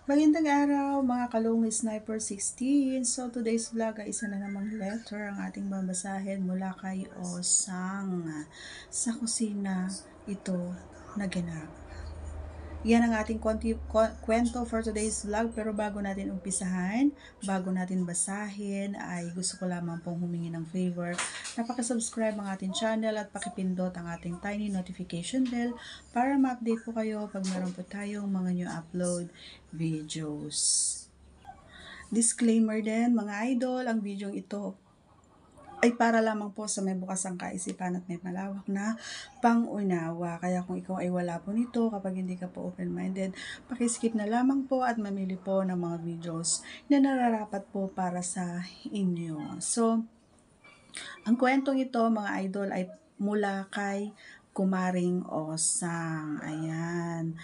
Magandang araw mga kalungi Sniper 16. So today's vlog ay isa na namang letter ang ating babasahin mula kay Osang. Sa kusina ito naganap. Yan ang ating kwento for today's vlog, pero bago natin umpisahan, bago natin basahin, ay gusto ko lamang pong humingi ng favor na pakisubscribe ang ating channel at pakipindot ang ating tiny notification bell para ma-update po kayo pag meron po tayong mga new upload videos. Disclaimer din mga idol, ang video ito ay para lamang po sa may bukas ang kaisipan at may malawak na pangunawa. Kaya kung ikaw ay wala po nito, kapag hindi ka po open-minded, pakiskip na lamang po at mamili po ng mga videos na nararapat po para sa inyo. So, ang kwentong ito mga idol ay mula kay Kumaring Osang. Ayan.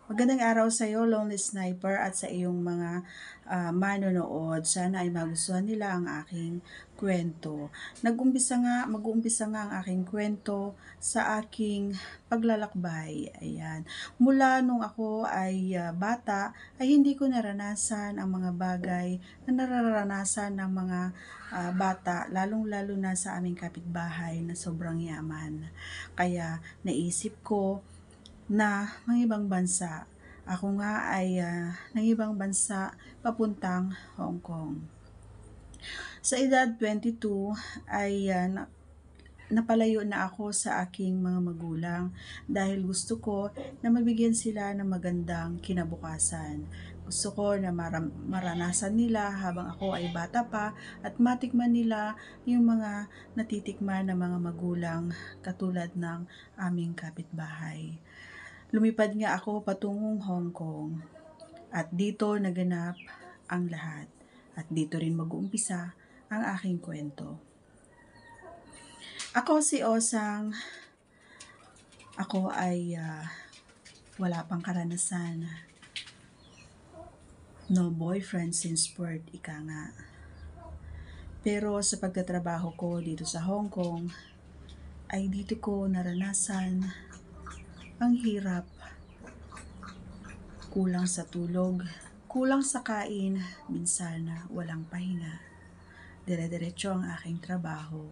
Magandang araw sa iyo, Lonely Sniper, at sa iyong mga manonood. Sana ay magustuhan nila ang aking kwento. Mag-uumpisa nga ang aking kwento sa aking paglalakbay. Ayan. Mula nung ako ay bata, ay hindi ko naranasan ang mga bagay na nararanasan ng mga bata, lalong-lalo na sa aming kapitbahay na sobrang yaman. Kaya naisip ko na mga ibang bansa. Ako nga ay ng ibang bansa papuntang Hong Kong. Sa edad 22 ay napalayo na ako sa aking mga magulang dahil gusto ko na mabigyan sila ng magandang kinabukasan. Gusto ko na maranasan nila habang ako ay bata pa at matikman nila yung mga natitikman ng mga magulang katulad ng aming kapitbahay. Lumipad nga ako patungong Hong Kong at dito naganap ang lahat at dito rin mag-uumpisa ang aking kwento. Ako si Osang, ako ay wala pang karanasan. No boyfriend since birth, ika nga. Pero sa pagtatrabaho ko dito sa Hong Kong, ay dito ko naranasan ang hirap. Kulang sa tulog, kulang sa kain, minsan walang pahinga. Dire-diretso ang aking trabaho.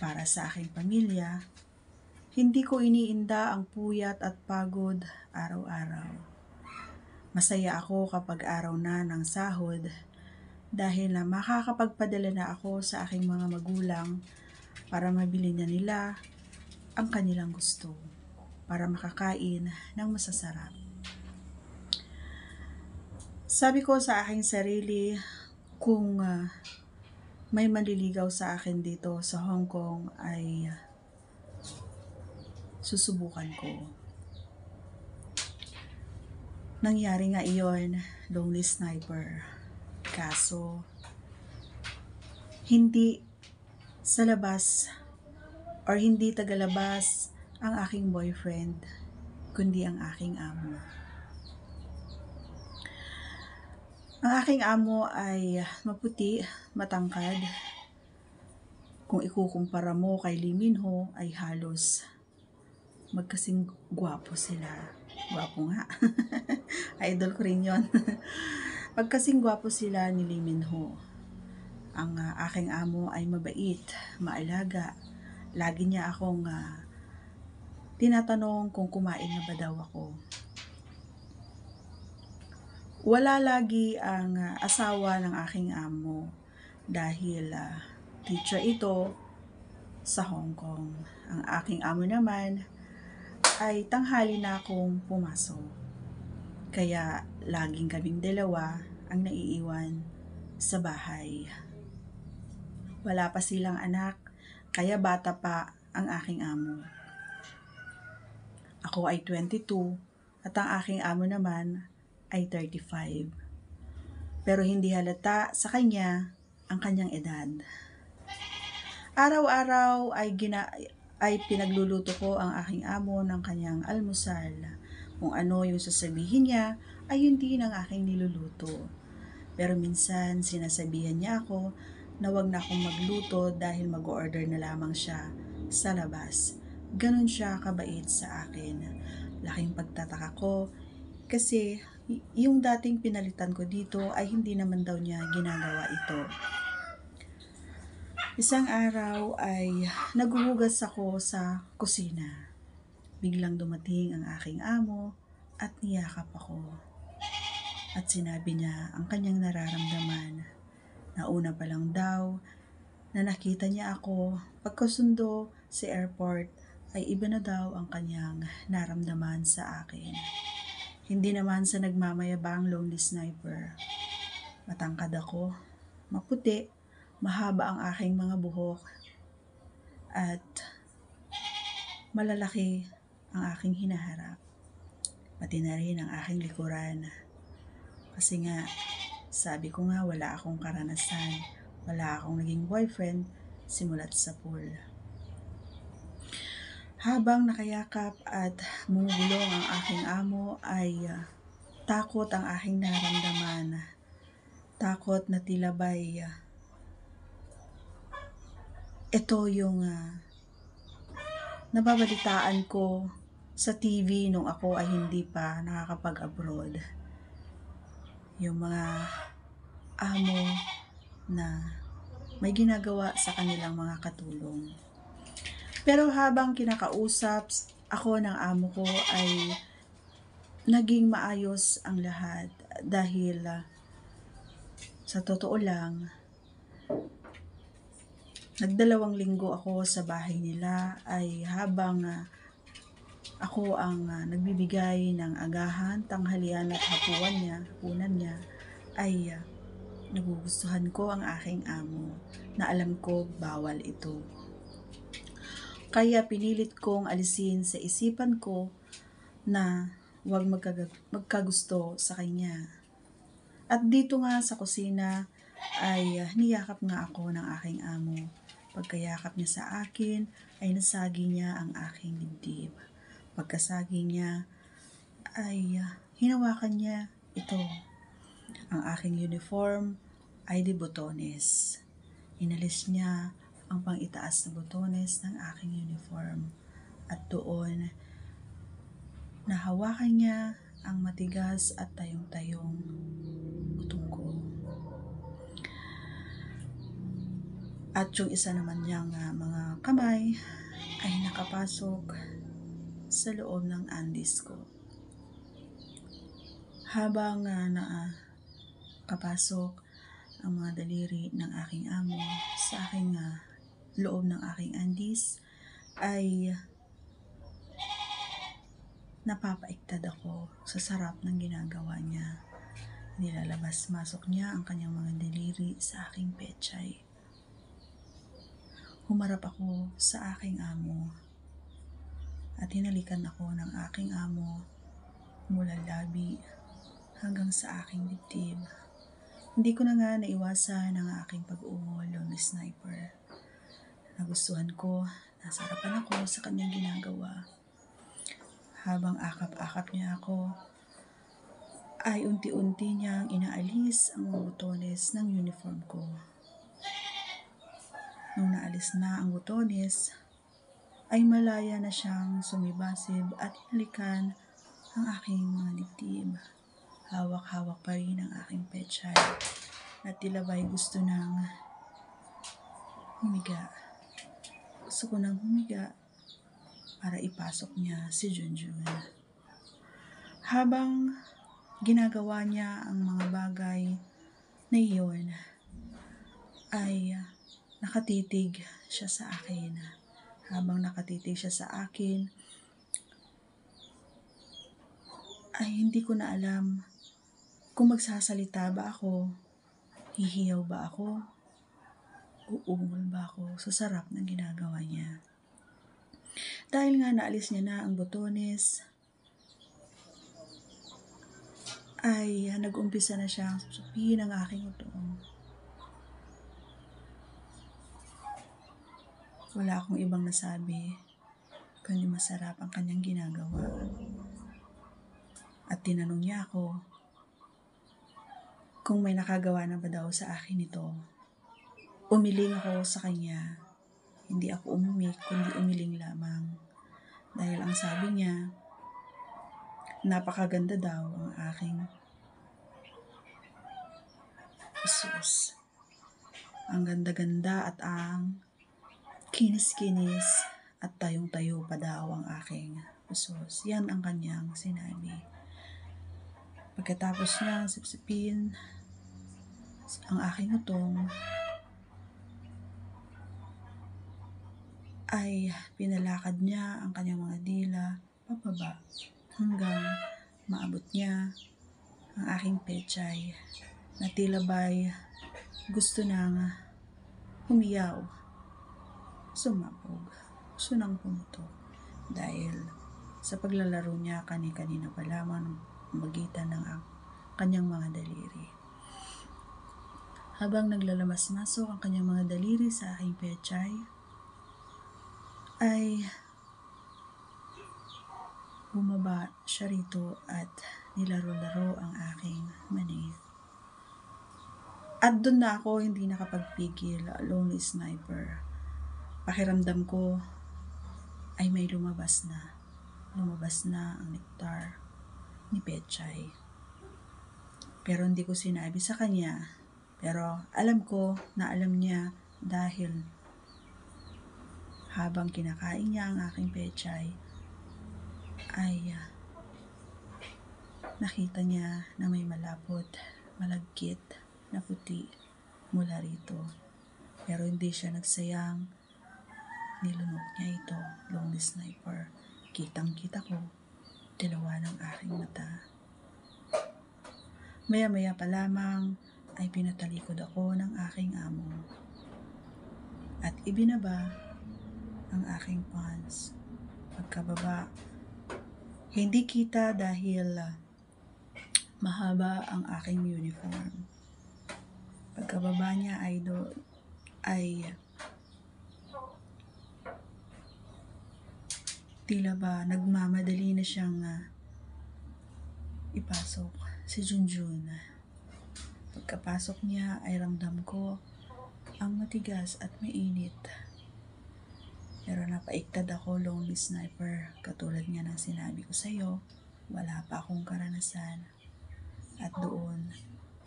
Para sa aking pamilya, hindi ko iniinda ang puyat at pagod araw-araw. Masaya ako kapag araw na ng sahod dahil na makakapagpadala na ako sa aking mga magulang para mabili na nila ang kanilang gusto para makakain ng masasarap. Sabi ko sa aking sarili, kung may manliligaw sa akin dito sa Hong Kong ay susubukan ko. Nangyari nga iyon, Lonely Sniper. Kaso, hindi sa labas or hindi tagalabas ang aking boyfriend, kundi ang aking amo. Ang aking amo ay maputi, matangkad. Kung ikukumpara mo kay Lee Min Ho ay halos magkasing gwapo sila. Gwapo nga. Idol ko rin yun. Magkasing gwapo sila ni Lee Min Ho. Ang aking amo ay mabait, maalaga. Lagi niya akong tinatanong kung kumain na ba daw ako. Wala lagi ang asawa ng aking amo dahil teacher ito sa Hong Kong. Ang aking amo naman ay tanghali na akong pumasok. Kaya laging kaming dalawa ang naiiwan sa bahay. Wala pa silang anak, kaya bata pa ang aking amo. Ako ay 22 at ang aking amo naman ay 35. Pero hindi halata sa kanya ang kanyang edad. Araw-araw ay pinagluluto ko ang aking amo ng kanyang almusal. Kung ano yung sasabihin niya ay hindi ng aking niluluto. Pero minsan sinasabihan niya ako na wag na akong magluto dahil mag-order na lamang siya sa labas. Ganon siya kabait sa akin. Laking pagtataka ko kasi yung dating pinalitan ko dito ay hindi naman daw niya ginagawa ito. Isang araw ay naghuhugas ako sa kusina. Biglang dumating ang aking amo at niyakap ako. At sinabi niya ang kanyang nararamdaman. Nauna pa lang daw na nakita niya ako, pagkasundo sa airport ay iba na daw ang kanyang naramdaman sa akin. Hindi naman sa nagmamayabang lonely sniper. Matangkad ako, maputi, mahaba ang aking mga buhok, at malalaki ang aking hinaharap. Pati na rin ang aking likuran. Kasi nga, sabi ko nga wala akong karanasan, wala akong naging boyfriend simulat sa pool. Habang nakayakap at bumubulong ang aking amo ay takot ang aking naramdaman. Takot na tila ba'y ito yung nababalitaan ko sa TV nung ako ay hindi pa nakakapag-abroad. Yung mga amo na may ginagawa sa kanilang mga katulong. Pero habang kinakausap ako ng amo ko ay naging maayos ang lahat dahil sa totoo lang, nagdalawang linggo ako sa bahay nila ay habang ako ang nagbibigay ng agahan, tanghalian at hapunan niya ay nagugustuhan ko ang aking amo na alam ko bawal ito. Kaya pinilit kong alisin sa isipan ko na huwag magkagusto sa kanya. At dito nga sa kusina ay niyakap nga ako ng aking amo. Pagkayakap niya sa akin ay nasagi niya ang aking dibdib. Pagkasagi niya ay hinawakan niya ito. Ang aking uniform ay di botones. Inalis niya ang pang-itaas na botones ng aking uniform. At doon, nahawakan niya ang matigas at tayong-tayong utong ko. At yung isa naman niyang mga kamay ay nakapasok sa loob ng andis ko. Habang nakapasok ang mga daliri ng aking amo sa aking loob ng aking andis, ay napapaiktad ako sa sarap ng ginagawa niya. Nilalabas-masok niya ang kanyang mga daliri sa aking pechay. Humarap ako sa aking amo at hinalikan ako ng aking amo mula labi hanggang sa aking dibdib. Hindi ko na nga naiwasan ang aking pag-ungol lonely sniper. Nagustuhan ko, nasa harapan ako sa kanyang ginagawa. Habang akap-akap niya ako, ay unti-unti niyang inaalis ang mga botones ng uniform ko. Nung naalis na ang botones, ay malaya na siyang sumibasib at hinalikan ang aking mga dibdib. Hawak-hawak pa rin ang aking pechay at tila ba'y gusto nang humiga. Gusto ko nang humiga para ipasok niya si Junjun. Habang ginagawa niya ang mga bagay na iyon, ay nakatitig siya sa akin. Habang nakatitig siya sa akin, ay hindi ko na alam kung magsasalita ba ako, hihiyaw ba ako, uungol ba ako sa sarap ng ginagawa niya. Dahil nga naalis niya na ang botones, ay nag-umpisa na siyang susupihin ang aking utong. Wala akong ibang nasabi, kundi masarap ang kanyang ginagawa. At tinanong niya ako kung may nakagawa na ba daw sa akin ito. Umiling ako sa kanya. Hindi ako umimik, kundi umiling lamang. Dahil ang sabi niya, napakaganda daw ang aking Jesus. Ang ganda-ganda at ang kinis-kinis at tayong-tayo pa daw ang aking Jesus. Yan ang kanyang sinabi. Pagkatapos niya sipsipin ang aking utong, ay pinalakad niya ang kanyang mga dila pababa hanggang maabot niya ang aking pechay na tila ba'y gusto nang humiyaw, sumabog, gusto nang pumutok dahil sa paglalaro niya kani-kanina pa lamang magitan ng kanyang mga daliri. Habang naglalamas-masok ang kanyang mga daliri sa aking pechay, ay bumaba siya rito at nilaro-laro ang aking mani. At doon na ako hindi nakapagpigil, Lonely Sniper. Pakiramdam ko ay may lumabas na. Lumabas na ang nektar ni Pechay. Pero hindi ko sinabi sa kanya. Pero alam ko na alam niya dahil habang kinakain niya ang aking pechay, ay nakita niya na may malapot, malagkit na puti mula rito. Pero hindi siya nagsayang, nilunok niya ito, Lonely Sniper. Kitang-kita ko, dalawa ng aking mata. Maya-maya pa lamang ay pinatalikod ako ng aking amo at ibinaba ang aking pants. Pagkababa, hindi kita dahil mahaba ang aking uniform. Pagkababa niya ay tila ba nagmamadali na siyang ipasok si Junjun. Pagkapasok niya ay ramdam ko ang matigas at mainit. Pero napaiktad ako, Lonely Sniper. Katulad nga ng sinabi ko sa'yo, wala pa akong karanasan. At doon,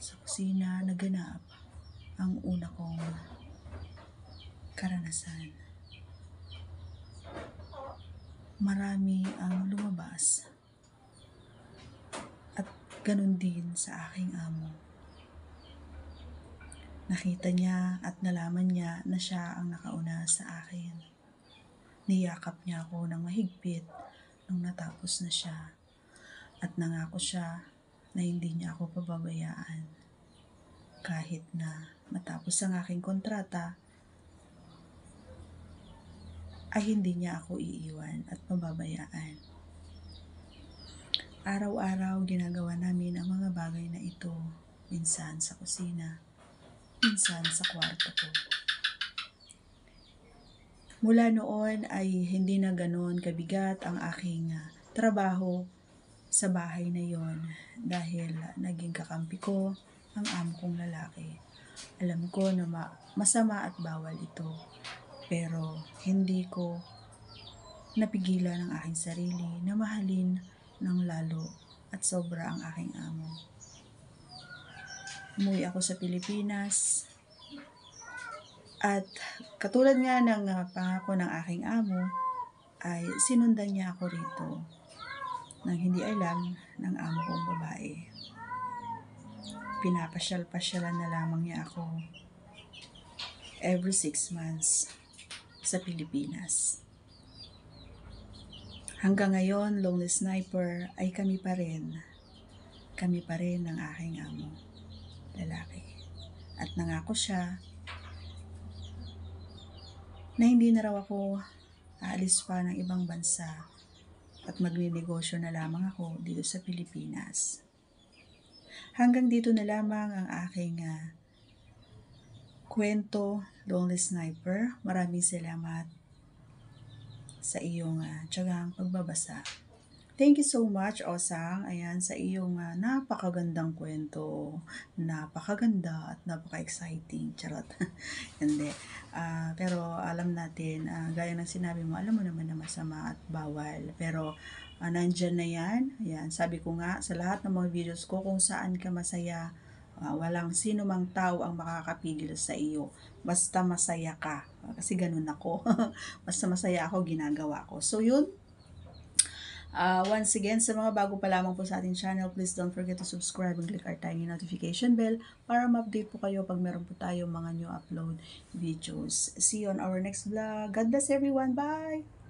sa kusina, naganap ang una kong karanasan. Marami ang lumabas. At ganun din sa aking amo. Nakita niya at nalaman niya na siya ang nakauna sa akin. Niyakap niya ako ng mahigpit nung natapos na siya at nangako siya na hindi niya ako pababayaan. Kahit na matapos ang aking kontrata, ay hindi niya ako iiwan at pababayaan. Araw-araw ginagawa namin ang mga bagay na ito, minsan sa kusina, minsan sa kwarto ko. Mula noon ay hindi na ganoon kabigat ang aking trabaho sa bahay na yon dahil naging kakampi ko ang amo kong lalaki. Alam ko na masama at bawal ito, pero hindi ko napigilan ang aking sarili na mahalin ng lalo at sobra ang aking amo. Umuwi ako sa Pilipinas. At katulad nga ng pangako ng aking amo, ay sinundan niya ako rito nang hindi alam ng amo kong babae. Pinapasyal-pasyalan na lamang niya ako every 6 months sa Pilipinas. Hanggang ngayon, Lonely Sniper, ay kami pa rin ng aking amo, lalaki. At nangako siya na hindi na raw ako aalis pa ng ibang bansa at magninegosyo na lamang ako dito sa Pilipinas. Hanggang dito na lamang ang aking kwento, Lonely Sniper. Maraming salamat sa iyong tiyagang pagbabasa. Thank you so much, Osang, ayan, sa iyong napakagandang kwento. Napakaganda at napaka-exciting. Charot. Hindi. Pero alam natin, gaya ng sinabi mo, alam mo naman na masama at bawal. Pero nandyan na yan. Ayan, sabi ko nga, sa lahat ng mga videos ko, kung saan ka masaya, walang sino mang tao ang makakapigil sa iyo. Basta masaya ka. Kasi ganun ako. Basta masaya ako, ginagawa ko. So, yun. Once again, sa mga bago pa lamang po sa ating channel, please don't forget to subscribe and click our tiny notification bell para ma-update po kayo pag meron po tayo mga new upload videos. See you on our next vlog. God bless everyone. Bye!